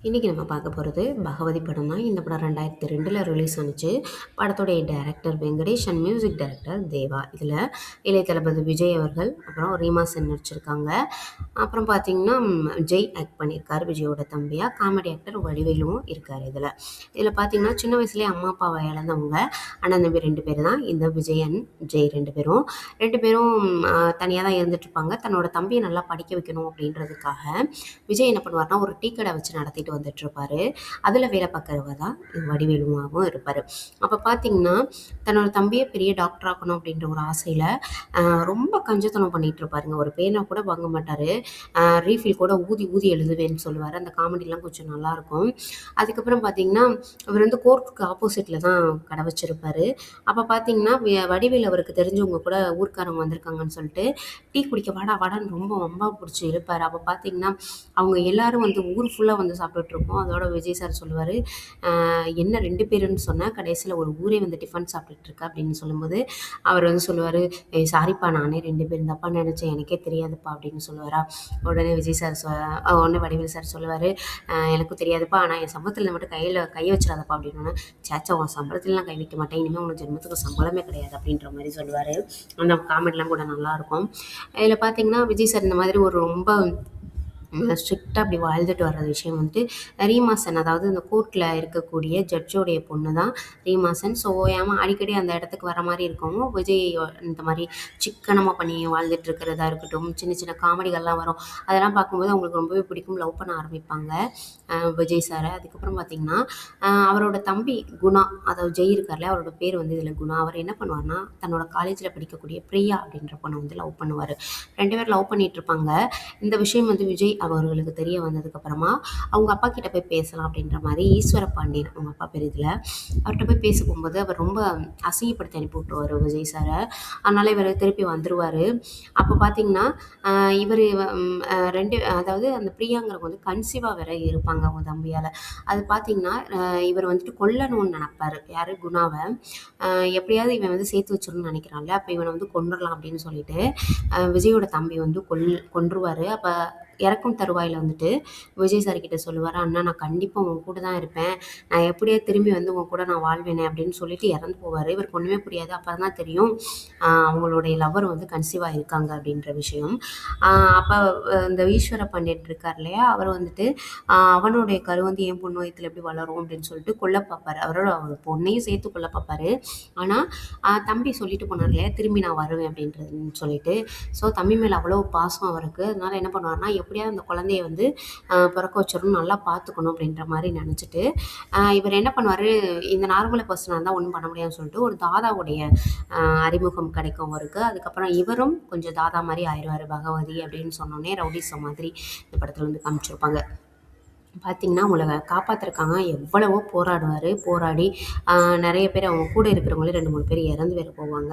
இன்றைக்கி நம்ம பார்க்க போகிறது பகவதி படம் தான். இந்த படம் 2002 ரிலீஸ் ஆனுச்சு. படத்துடைய director Venkatesh and music director Deva. இதில் இளைய தளபதி விஜய் அவர்கள், அப்புறம் ரீமா சென் நடிச்சிருக்காங்க. அப்புறம் பார்த்திங்கன்னா ஜெய் ஆக்ட் பண்ணியிருக்காரு விஜயோட தம்பியாக. காமெடி ஆக்டர் வடிவேலுவும் இருக்கார். இதில் பார்த்திங்கன்னா சின்ன வயசுலேயே அம்மா அப்பாவை இழந்தவங்க அண்ணன் தம்பி 2 பேர் தான் இந்த விஜய் அண்ட் ஜெய். 2 பேரும் தனியாக தான் இருந்துகிட்ருப்பாங்க. தன்னோட தம்பியை நல்லா படிக்க வைக்கணும் அப்படின்றதுக்காக விஜய் என்ன பண்ணுவார்னா ஒரு டீ கடை வச்சு நடத்திட்டு வந்துட்டுருப்பாரு. அதில் வேலை பார்க்குறவர் தான் வடிவேலுவாகவும் இருப்பார். அப்போ பார்த்தீங்கன்னா தன்னோட தம்பியை பெரிய டாக்டர் ஆக்கணும் அப்படின்ற ஒரு ஆசையில் ரொம்ப கஞ்சத்தனம் பண்ணிகிட்டு இருப்பாருங்க. ஒரு பேனா கூட வாங்க மாட்டார். ரீஃபில் கூட ஊதி ஊதி எழுதுவேன்னு சொல்லுவார். அந்த காமெடிலாம் கொஞ்சம் நல்லாயிருக்கும். அதுக்கப்புறம் பார்த்தீங்கன்னா அவர் வந்து கோர்ட்டுக்கு ஆப்போசிட்டில் தான் கடை வச்சுருப்பார். அப்போ பார்த்தீங்கன்னா வடிவேல் அவருக்கு தெரிஞ்சவங்க கூட ஊர்க்காரங்க வந்திருக்காங்கன்னு சொல்லிட்டு டீ குடிக்க வாடா வாடான்னு ரொம்ப வம்பா பிடிச்சி இழுப்பார். அப்போ பார்த்தீங்கன்னா அவங்க எல்லாரும் வந்து ஊர் ஃபுல்லாக வந்து சாப்பிட்டுட்ருப்போம். அதோட விஜய் சார் சொல்லுவார், என்ன 2 பேருன்னு சொன்னேன், கடைசியில் ஒரு ஊரே வந்து டிஃபன் சாப்பிட்டுட்ருக்க அப்படின்னு சொல்லும்போது அவர் வந்து சொல்லுவார், சாரிப்பா நானே 2 பேர் தப்பா நினச்சேன், எனக்கே தெரியாதுப்பா அப்படின்னு சொல்லுவாரா. உடனே விஜய் சார் உடனே வடிவேல் சார் சொல்லுவார், எனக்கும் தெரியாதுப்பா, ஆனால் என் சம்பளத்தில் மட்டும் கை வச்சிடாதப்பா அப்படின்னு. சேச்சா உன் சம்பளத்துலலாம் கை வைக்க மாட்டேன், இனிமேல் உனக்கு ஜென்மத்துக்கு சம்பளமே கிடையாது அப்படின்ற மாதிரி சொல்லுவார். அந்த காமெடிலாம் கூட நல்லாயிருக்கும். இதில் பார்த்தீங்கன்னா விஜய் சார் இந்த மாதிரி ஒரு ரொம்ப ஸ்ட்ரிக்டாக அப்படி வாழ்ந்துட்டு வர்ற விஷயம் வந்து ரீமா சென், அதாவது இந்த கோர்ட்டில் இருக்கக்கூடிய ஜட்ஜோடைய பொண்ணு தான் ரீமா சென். ஸோ அடிக்கடி அந்த இடத்துக்கு வர மாதிரி இருக்கவும் விஜய் இந்த மாதிரி சிக்கனமாக பண்ணி வாழ்ந்துட்டு இருக்கிறதா இருக்கட்டும், சின்ன சின்ன காமெடிகள்லாம் வரும். அதெல்லாம் பார்க்கும்போது அவங்களுக்கு ரொம்பவே பிடிக்கும். லவ் பண்ண ஆரம்பிப்பாங்க விஜய் சாரை. அதுக்கப்புறம் பார்த்திங்கன்னா அவரோட தம்பி குணா, அதாவது ஜெய் இருக்கார்ல, அவரோட பேர் வந்து இதில் குணா. அவர் என்ன பண்ணுவார்னா தன்னோட காலேஜில் படிக்கக்கூடிய பிரியா அப்படின்ற பொண்ணை வந்து லவ் பண்ணுவார். 2 பேர் லவ் பண்ணிகிட்டு இருப்பாங்க. இந்த விஷயம் வந்து விஜய் அவர்களுக்கு தெரிய வந்ததுக்கப்புறமா அவங்க அப்பா கிட்ட போய் பேசலாம் அப்படின்ற மாதிரி ஈஸ்வர பாண்டியன், அவங்க அப்பா பேர் இதில், அவர்கிட்ட போய் பேச போகும்போது அவர் ரொம்ப அசிங்கப்படுத்தி அனுப்பி விட்டுருவார் விஜய் சாரை. அதனால் இவர் திருப்பி வந்துடுவார். அப்போ பார்த்தீங்கன்னா இவர் 2 அதாவது அந்த பிரியாங்கிறவங்க வந்து கன்சீவாக வேற இருப்பாங்க அவங்க தம்பியால். அது பார்த்தீங்கன்னா இவர் வந்துட்டு கொல்லணும்னு நினைப்பார், யார் குணாவை. எப்படியாவது இவன் வந்து சேர்த்து வச்சிடணும்னு நினைக்கிறான்ல, அப்போ இவனை வந்து கொண்டுடலாம் அப்படின்னு சொல்லிட்டு விஜயோட தம்பி வந்து கொன்றுவார். அப்போ இறக்கும் தருவாயில் வந்துட்டு விஜய் சார் கிட்ட சொல்லுவார், அண்ணா நான் கண்டிப்பாக உன் கூட தான் இருப்பேன், நான் எப்படியே திரும்பி வந்து உன் கூட நான் வாழ்வேனே அப்படின்னு சொல்லிட்டு இறந்து போவார். இவருக்கு ஒன்றுமே புரியாது. அப்போ தான் தெரியும் அவங்களுடைய லவர் வந்து கன்சீவாக இருக்காங்க அப்படின்ற விஷயம். அப்போ இந்த ஈஸ்வர பாண்டியன் இருக்கார் இல்லையா, அவர் வந்துட்டு அவனுடைய கரு வந்து என் பொண்ணு வயிற்றுல எப்படி வளரும் அப்படின்னு சொல்லிட்டு கொல்ல பார்ப்பார். அவர் பொண்ணையும் சேர்த்து கொல்ல பார்ப்பார். ஆனால் தம்பி சொல்லிட்டு போனார் இல்லையா, திரும்பி நான் வருவேன் அப்படின்றதுன்னு சொல்லிட்டு. ஸோ தம்பி மேலே அவ்வளோ பாசம் அவருக்கு. அதனால் என்ன பண்ணுவார்னா எப்படியாவது அந்த குழந்தைய வந்து பிறக்க வச்சிடணும், நல்லா பார்த்துக்கணும் அப்படின்ற மாதிரி நினச்சிட்டு இவர் என்ன பண்ணுவார், இந்த நார்மல் பர்சனாக இருந்தால் ஒன்றும் பண்ண முடியாதுன்னு சொல்லிட்டு ஒரு தாதாவுடைய அறிமுகம் கிடைக்கும் அவருக்கு. அதுக்கப்புறம் இவரும் கொஞ்சம் தாதா மாதிரி ஆயிடுவார். பகவதி அப்படின்னு சொன்னோன்னே ரவுடிசம் மாதிரி இந்த படத்தில் வந்து காமிச்சிருப்பாங்க. பார்த்திங்கன்னா அவங்கள காப்பாற்றிருக்காங்க. எவ்வளவோ போராடி நிறைய பேர் அவங்க கூட இருக்கிறவங்களே 2-3 பேர் இறந்து வேற போவாங்க.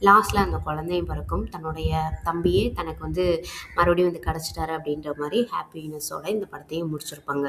லாஸ்ட்டில் அந்த குழந்தையும் பிறக்கும். தன்னுடைய தம்பியே தனக்கு வந்து மறுபடியும் வந்து கிடச்சிட்டாரு அப்படின்ற மாதிரி ஹாப்பினஸோட இந்த படத்தையும் முடிச்சிருப்பாங்க.